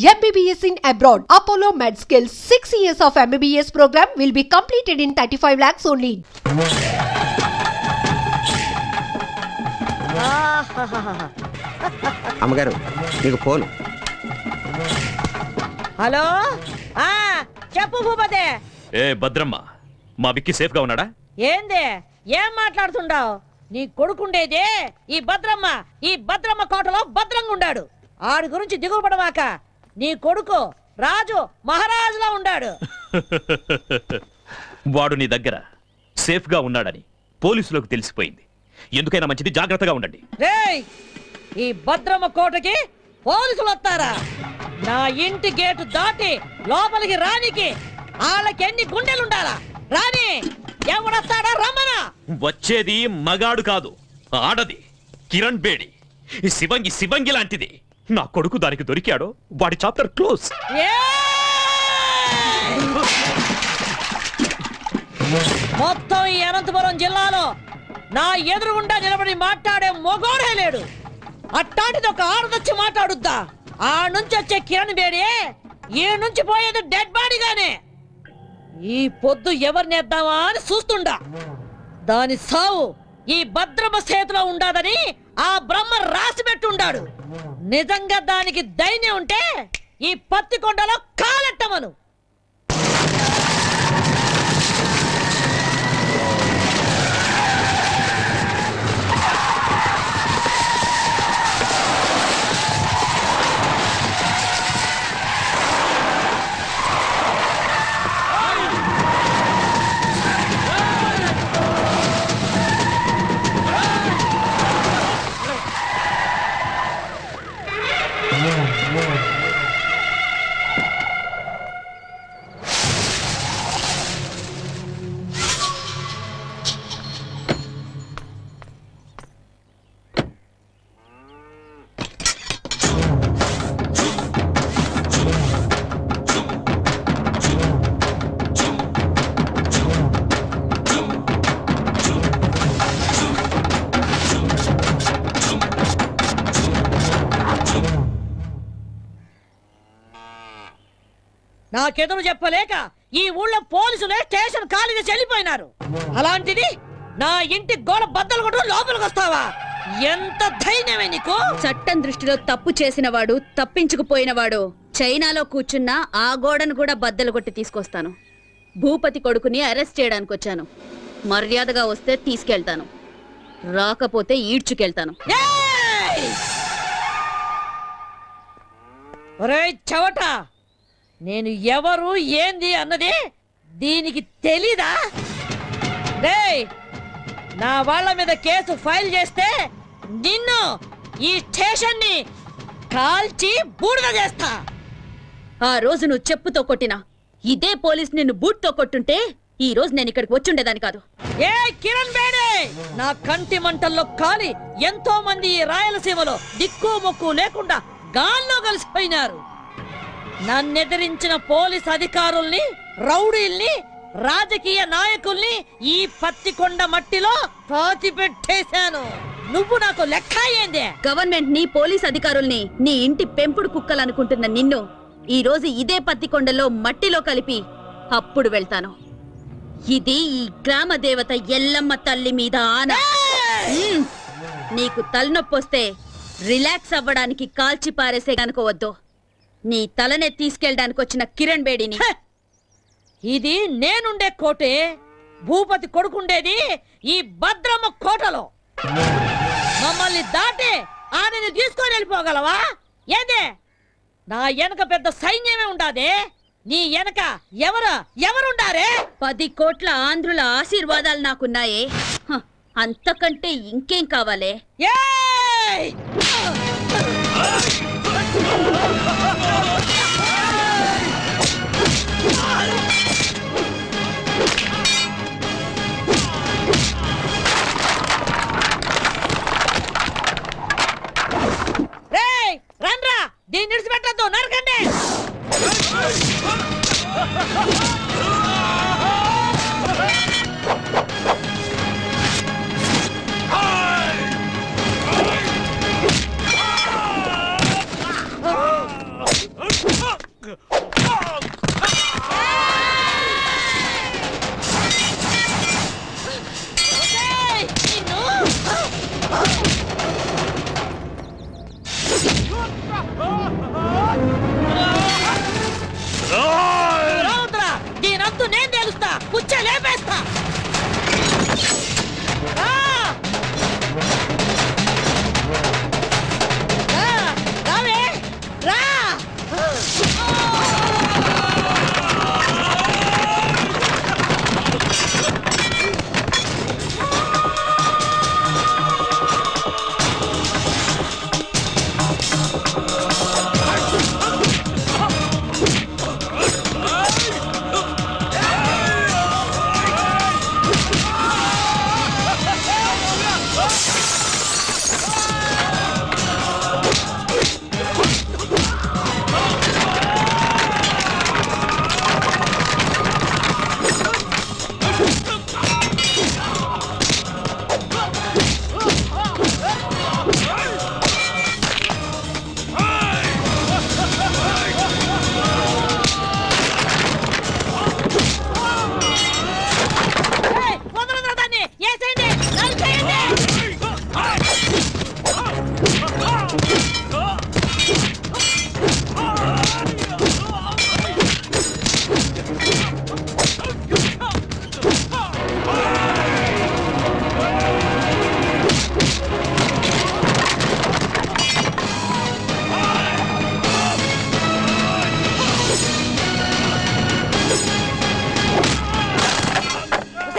MBBS in abroad. Apollo MedSkill 6 years of MBBS program will be completed in 35 lakhs only. అమ్మగారు నీకు phone. Hello చెప్పు భూపతే. ఏ భద్రమ్మ, మా Vicky safe గా ఉన్నాడా? ఏంది ఏం మాట్లాడుతుండావు? నీ కొడుకుండేదే ఈ భద్రమ్మ కోటలో భద్రంగా ఉండాడు. ఆడి గురించి దిగులు పడమాక. నీ కొడుకు రాజు మహారాజులా ఉండాడు. వాడు నీ దగ్గర సేఫ్ గా ఉన్నాడని పోలీసులకు తెలిసిపోయింది. ఎందుకైనా మంచిది, జాగ్రత్తగా ఉండండి. రేయ్, ఈ భద్రమ్మ కోటకి పోలీసులు వస్తారా? నా ఇంటి గేటు దాటి లోపలికి రానికి వాళ్ళకి ఎన్ని గుండెలుండాలా? రాని ఎవడొస్తాడా? రమ్మనా. వచ్చేది మగాడు కాదు, ఆడది. కిరణ్ బేడి శివంగి లాంటిది. నా కొడుకు దానికి దొరికాడో వాడి చాప్టర్ క్లోజ్. మొత్తం ఈ అనంతపురం జిల్లాలో నా ఎదురుగుండా నిలబడి మాట్లాడే మొగోడే లేడు. అట్టాంటిది ఒక ఆడదొచ్చి మాట్లాడుద్దా? ఆ నుంచి వచ్చే కిరణ్ బేడి ఈ నుంచి పోయేది డెడ్ బాడీగానే. ఈ పొద్దు ఎవరినేద్దామా అని చూస్తుండా. దాని సావు ఈ భద్రమ చేతిలో ఉండాదని ఆ బ్రహ్మ రాసి పెట్టుండాడు. నిజంగా దానికి ధైర్యం ఉంటే ఈ పత్తికొండలో కాలెట్టమను. నాకెదురు చెప్పలేక ఈ ఊళ్ళో పోలీసులే స్టేషన్ ఖాళీగా చెల్లిపోయినారు. అలాంటిది నా ఇంటి గోడ బద్దలు కొట్టు లోపలికి వస్తావా? ఎంత ధైర్యమే నీకు? చట్టం దృష్టిలో తప్పు చేసిన వాడు, తప్పించుకుపోయినవాడు చైనాలో కూర్చున్నా ఆ గోడను కూడా బద్దలు కొట్టి తీసుకొస్తాను. భూపతి కొడుకుని అరెస్ట్ చేయడానికి వచ్చాను. మర్యాదగా వస్తే తీసుకెళ్తాను, రాకపోతే ఈడ్చుకెళ్తాను. ఒరేయ్ చవట, నేను ఎవరు ఏంది అన్నది దీనికి తెలీదా? డేయ్, నా వాళ్ళ మీద కేసు ఫైల్ చేస్తే నిన్ను ఈ స్టేషన్ ని కాల్చి బూడిద చేస్తా. ఆ రోజు నువ్వు చెప్పుతో కొట్టినా ఇదే పోలీస్ నిన్ను బూట్తో కొట్టుంటే ఈ రోజు నేను ఇక్కడికి వచ్చుండేదాన్ని కాదు. ఏ కిరణ్ బేడే, నా కంటి మంటల్లో కాలి ఎంతో మంది ఈ రాయలసీమలో దిక్కు మొక్కు లేకుండా గాల్లో కలిసిపోయినారు. నన్నెదిరించిన పోలీస్ అధికారుల్ని, రౌడీల్ని, రాజకీయ నాయకుల్ని ఈ పత్తికొండ మట్టిలో పాతి పెట్టేశాను. నువ్వు నాకు లెక్క ఏందే? గవర్నమెంట్ ని, పోలీస్ అధికారుల్ని నీ ఇంటి పెంపుడు కుక్కలనుకుంటున్న నిన్ను ఈ రోజు ఇదే పత్తికొండలో మట్టిలో కలిపి అప్పుడు వెళ్తాను. ఇది ఈ గ్రామ దేవత ఎల్లమ్మ తల్లి మీద ఆన. నీకు తలనొప్పి వస్తే రిలాక్స్ అవ్వడానికి కాల్చి పారేసే కనుకోవద్దు. నీ తలనే తీసుకెళ్ళడానికి వచ్చిన కిరణ్ బేడిని. ఇది నేనుండే కోటే. భూపతి కొడుకుండేది ఈ భద్రమ్మ కోటలో. మమ్మల్ని దాటి ఆమెను తీసుకొని వెళ్ళిపోగలవా? ఏదే, నా వెనక పెద్ద సైన్యమే ఉండాదే. నీ వెనక ఎవరుండారే? 10 కోట్ల ఆంధ్రుల ఆశీర్వాదాలు నాకున్నాయే. అంతకంటే ఇంకేం కావాలే? రండ్రా, దీన్ని విడిచిపెట్టద్దు, నరకండి. ఒసేయ్, నిన్ను! రావద్దురా, దీనంతు నేను తెలుస్తా, పుచ్చ లేపేస్తా. రా! రా, రావే, రా! ఏయ్, వదలొద్దురా దాన్ని, ఏసేయండి, నరికేయండి.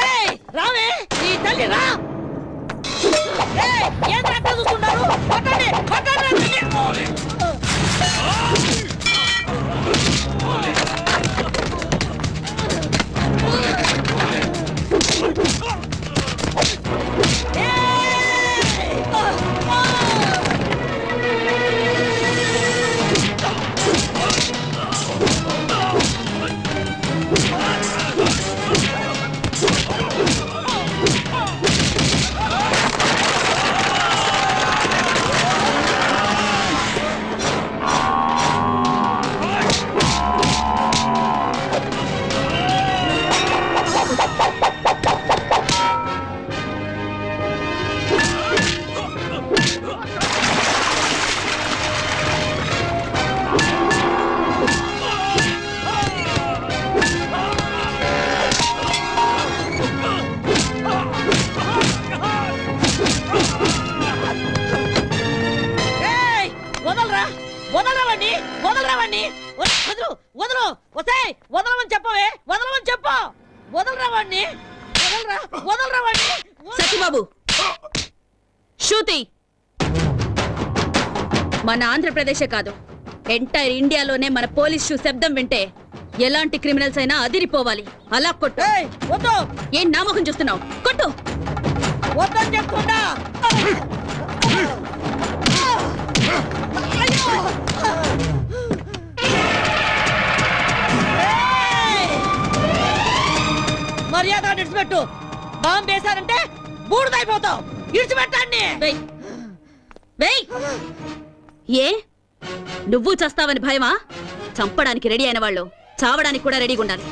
ఏయ్, రావే, నీ తల్లి రా. ఏయ్, ఏం అట్లా చూస్తున్నారు? కొట్టండి, కొట్టండి అతన్ని. ఏయ్, వదలరా, వదలరావండి, వదలరావండి. వదలు, వదలు, వసేయ్, వదలమని చెప్పవే, వదలమని చెప్పు. వదలరావండి, వదలరా, వదలరావండి. సత్యబాబు శృతి మన ఆంధ్రప్రదేశే కాదు ఎంటైర్ ఇండియాలోనే మన పోలీస్ షూ శబ్దం వింటే ఎలాంటి క్రిమినల్స్ అయినా అదిరిపోవాలి. అలా కొట్టు. ఏయ్, వద్దు, ఏం నామకం చూస్తున్నావు? కొట్టు. వద్దని చెప్తున్నా. అయ్యో! ఏయ్! మర్యాద ఇడిచిపెట్టు. బాంబు వేశారంటే బూడిదైపోతావు. ఇడిచిపెట్టండి. వెయ్. వెయ్. ఏ నువ్వు చస్తావని భయమా? చంపడానికి రెడీ అయిన వాళ్ళు చావడానికి కూడా రెడీగా ఉండాలి.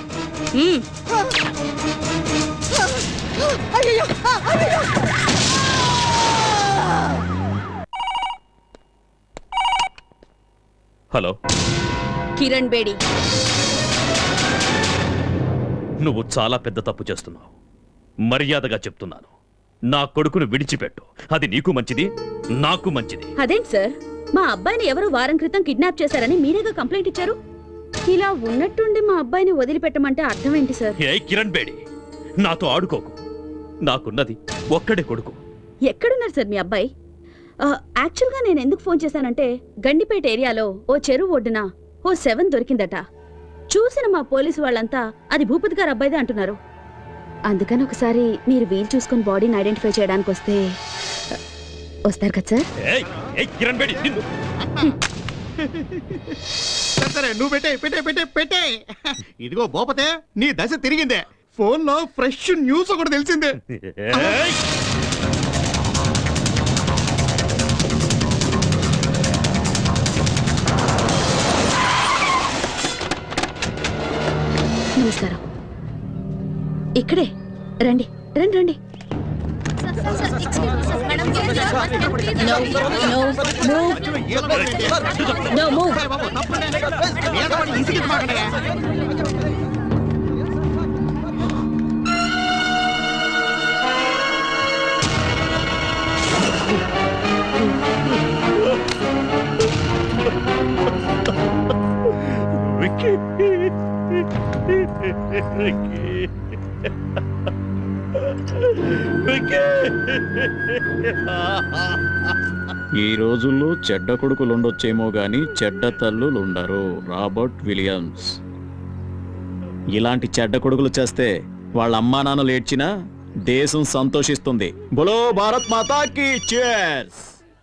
అయ్యయ్యో! అయ్యయ్యో! హలో, కిరణ్ బేడి. నువ్వు చాలా పెద్ద తప్పు చేస్తున్నావు. మర్యాదగా చెప్తున్నాను, నా కొడుకును విడిచిపెట్టు. అది నీకు మంచిది, నాకు మంచిది. అదేంటి సార్, మా అబ్బాయిని ఎవరో వారం క్రితం కిడ్నాప్ చేశారని మీరేగా కంప్లైంట్ ఇచ్చారు. ఇలా ఉన్నట్టుండి మా అబ్బాయిని వదిలిపెట్టమంటే అర్థం ఏంటి సార్? ఏ కిరణ్ బేడి, నాతో ఆడుకోకు. నాకున్నది ఒక్కడే కొడుకు. ఎక్కడున్నారు సార్ మీ అబ్బాయి? యాక్చువల్గా నేను ఎందుకు ఫోన్ చేశానంటే గండిపేట ఏరియాలో ఓ చెరువు ఒడ్డున ఓ 7 దొరికిందట. చూసిన మా పోలీసు వాళ్ళంతా అది భూపతి గారు అబ్బాయిదే అంటున్నారు. అందుకని ఒకసారి మీరు వీలు చూసుకుని బాడీని ఐడెంటిఫై చేయడానికి వస్తారు కదా సార్? ఏయ్, ఏయ్ కిరణ్ బేడి, నిన్ను. సరే నువ్వు పెట్టే పెట్టే పెట్టే పెట్టే. ఇదిగో భూపతే, నీ దశ తిరిగిందే. ఫోన్ లో ఫ్రెష్ న్యూస్ ఒకటి తెలిసిందే. ఏయ్! నమస్కారం. ఇక్కడే రండి రండి రండి. No, no, move. No, move. బాబు, తప్పండి. మీద పడి ఇసిగి మాకండి. విక్కీ ఈ రోజుల్లో చెడ్డ కొడుకులుండొచ్చేమో గాని చెడ్డ తల్లులుండరు. Robert Williams. ఇలాంటి చెడ్డ కొడుకులు చేస్తే వాళ్ళ అమ్మా నాన్నలు ఏడ్చినా దేశం సంతోషిస్తుంది. బోలో భారత్ మాతాకి చేర్స్.